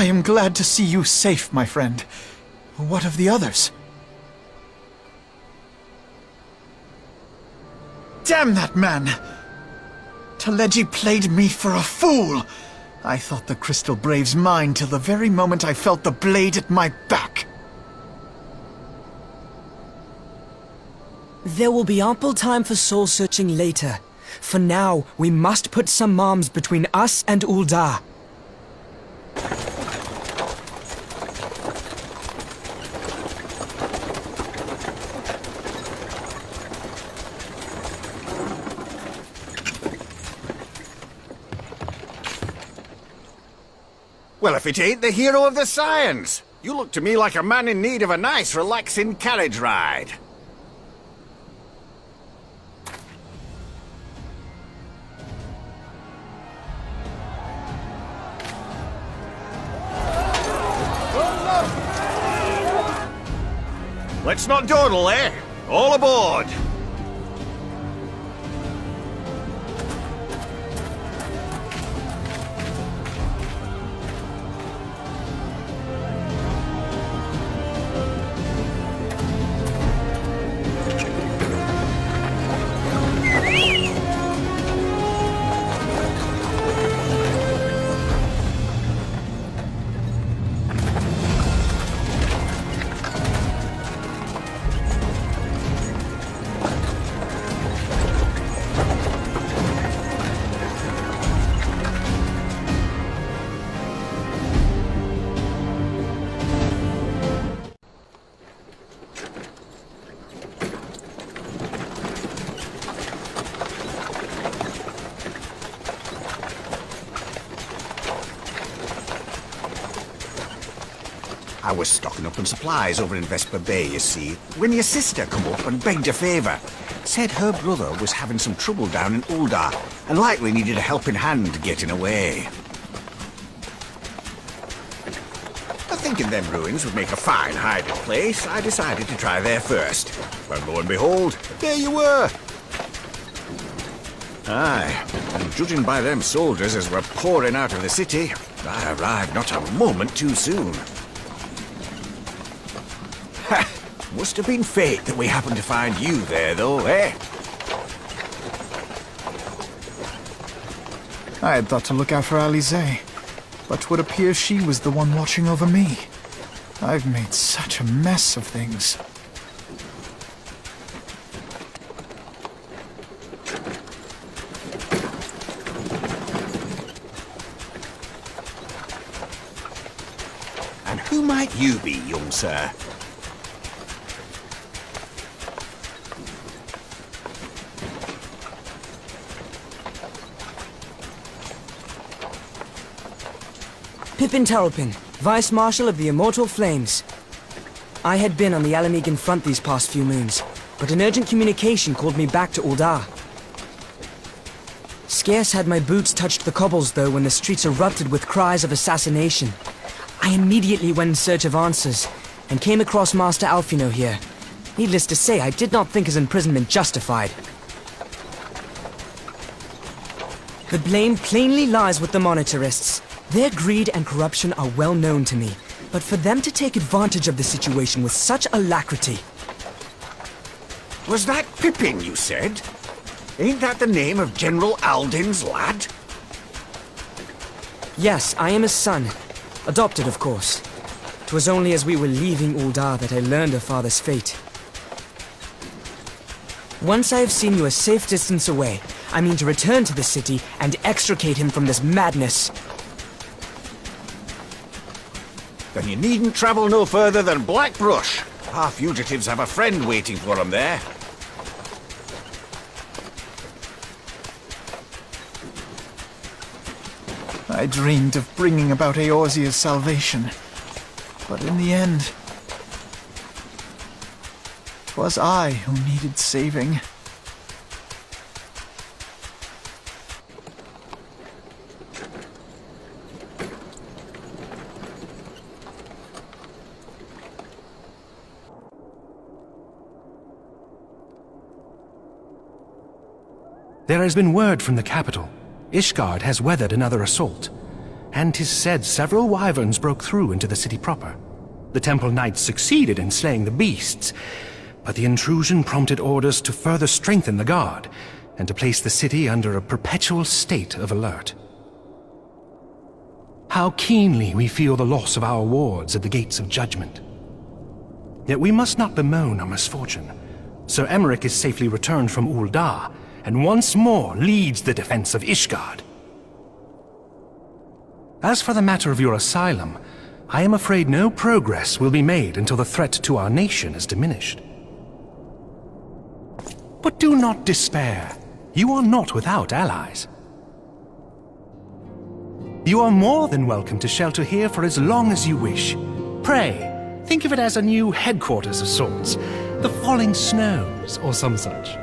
I am glad to see you safe, my friend. What of the others? Damn that man! Teleji played me for a fool! I thought the Crystal Brave's mine till the very moment I felt the blade at my back. There will be ample time for soul-searching later. For now, we must put some arms between us and Uldah. Well, if it ain't the hero of the science! You look to me like a man in need of a nice, relaxing carriage ride. Let's not dawdle, eh? All aboard! I was stocking up on supplies over in Vesper Bay, you see, when your sister come up and begged a favour. Said her brother was having some trouble down in Uldah, and likely needed a helping hand getting away. But thinking them ruins would make a fine hiding place, I decided to try there first. Well, lo and behold, there you were! Aye, and judging by them soldiers as were pouring out of the city, I arrived not a moment too soon. Must have been fate that we happened to find you there, though, eh? I had thought to look out for Alize, but would appear she was the one watching over me. I've made such a mess of things. And who might you be, young sir? Pippin Taropin, Vice Marshal of the Immortal Flames. I had been on the Alamegan front these past few moons, but an urgent communication called me back to Uldah. Scarce had my boots touched the cobbles, though, when the streets erupted with cries of assassination. I immediately went in search of answers, and came across Master Alphinaud here. Needless to say, I did not think his imprisonment justified. The blame plainly lies with the Monitarists. Their greed and corruption are well known to me, but for them to take advantage of the situation with such alacrity... Was that Pippin, you said? Ain't that the name of General Alden's lad? Yes, I am his son. Adopted, of course. 'Twas only as we were leaving Uldah that I learned of father's fate. Once I have seen you a safe distance away, I mean to return to the city and extricate him from this madness. Then you needn't travel no further than Blackbrush. Our fugitives have a friend waiting for them there. I dreamed of bringing about Eorzea's salvation, but in the end, 'twas I who needed saving. There has been word from the capital. Ishgard has weathered another assault. and 'tis said several wyverns broke through into the city proper. The temple knights succeeded in slaying the beasts, but the intrusion prompted orders to further strengthen the guard, and to place the city under a perpetual state of alert. How keenly we feel the loss of our wards at the gates of judgment. Yet we must not bemoan our misfortune. Sir Emmerich is safely returned from Uldah, and once more leads the defense of Ishgard. As for the matter of your asylum, I am afraid no progress will be made until the threat to our nation is diminished. But do not despair. You are not without allies. You are more than welcome to shelter here for as long as you wish. Pray, think of it as a new headquarters of sorts, the Falling Snows or some such.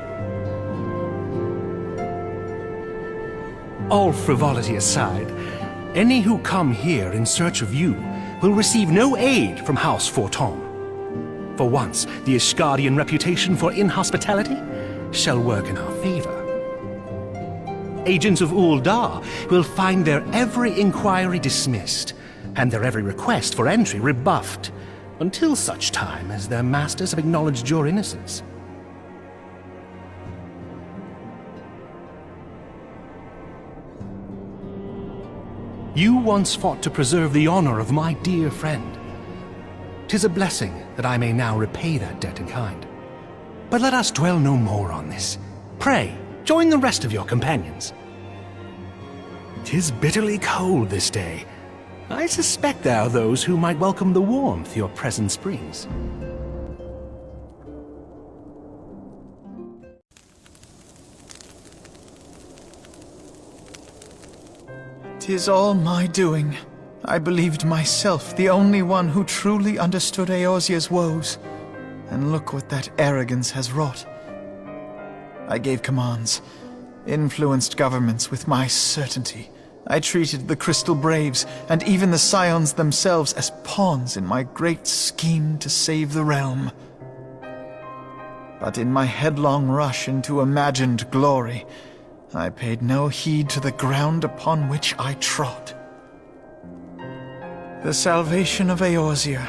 All frivolity aside, any who come here in search of you will receive no aid from House Forton. For once, the Ishgardian reputation for inhospitality shall work in our favor. Agents of Uldah will find their every inquiry dismissed, and their every request for entry rebuffed, until such time as their masters have acknowledged your innocence. You once fought to preserve the honor of my dear friend. 'Tis a blessing that I may now repay that debt in kind. But let us dwell no more on this. Pray, join the rest of your companions. 'Tis bitterly cold this day. I suspect there are those who might welcome the warmth your presence brings. "'Tis all my doing. I believed myself the only one who truly understood Eorzea's woes. And look what that arrogance has wrought. I gave commands, influenced governments with my certainty. I treated the Crystal Braves, and even the Scions themselves, as pawns in my great scheme to save the realm. But in my headlong rush into imagined glory, I paid no heed to the ground upon which I trod. The salvation of Eorzea.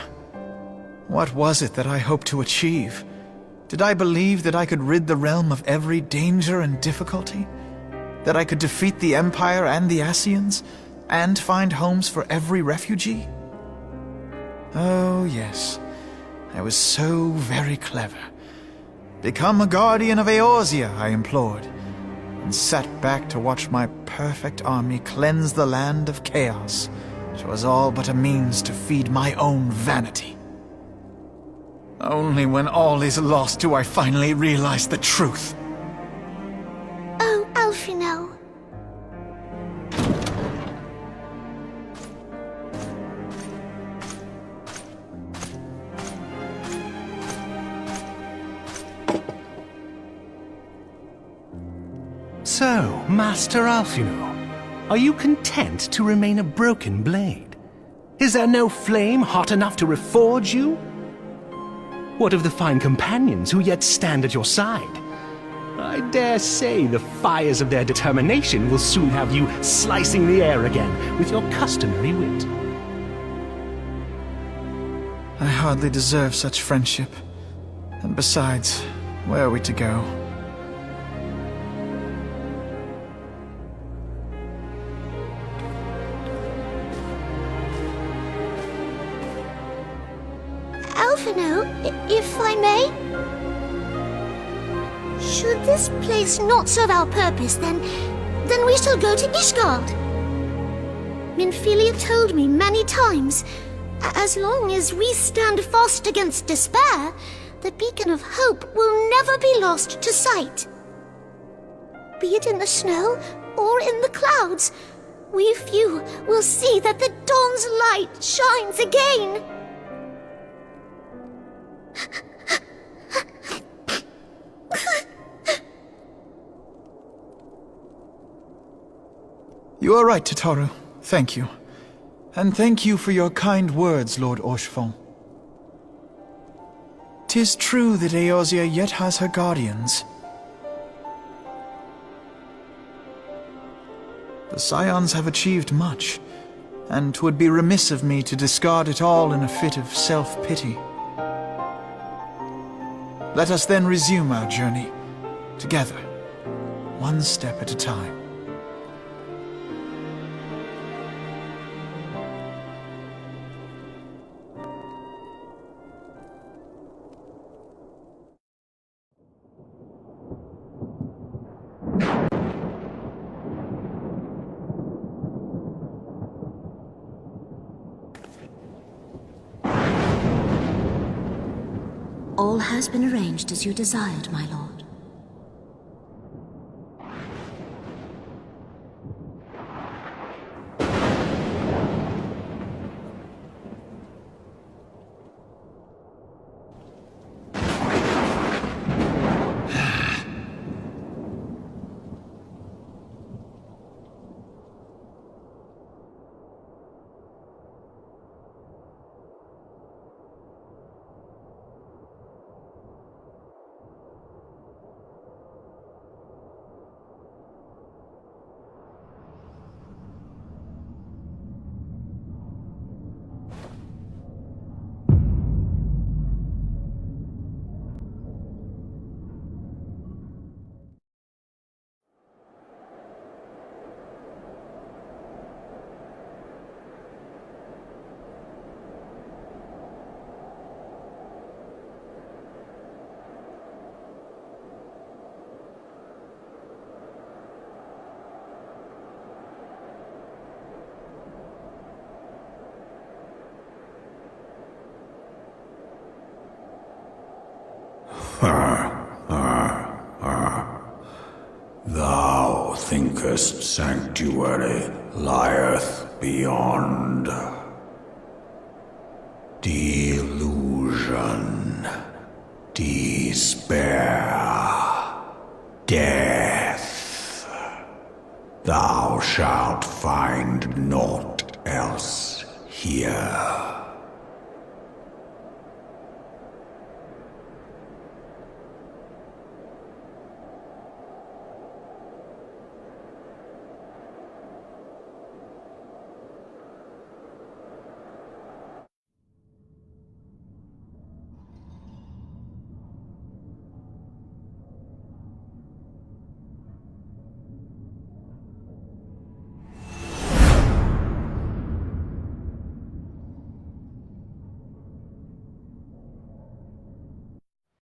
What was it that I hoped to achieve? Did I believe that I could rid the realm of every danger and difficulty? That I could defeat the Empire and the Ascians, and find homes for every refugee? Oh, yes. I was so very clever. Become a guardian of Eorzea, I implored, and sat back to watch my perfect army cleanse the land of chaos. It was all but a means to feed my own vanity. Only when all is lost do I finally realize the truth. Oh, Alphinaud. So, Master Alphinaud, are you content to remain a broken blade? Is there no flame hot enough to reforge you? What of the fine companions who yet stand at your side? I dare say the fires of their determination will soon have you slicing the air again with your customary wit. I hardly deserve such friendship. And besides, where are we to go? Alphinaud, if I may? Should this place not serve our purpose, then we shall go to Ishgard. Minfilia told me many times, as long as we stand fast against despair, the beacon of hope will never be lost to sight. Be it in the snow or in the clouds, we few will see that the dawn's light shines again. You are right, Tataru. Thank you. And thank you for your kind words, Lord Orchefon. 'Tis true that Eorzea yet has her guardians. The Scions have achieved much, and 'twould be remiss of me to discard it all in a fit of self-pity. Let us then resume our journey, together, one step at a time. All has been arranged as you desired, my lord. Thou thinkest sanctuary lieth beyond. Delusion, despair, death. Thou shalt find naught else here.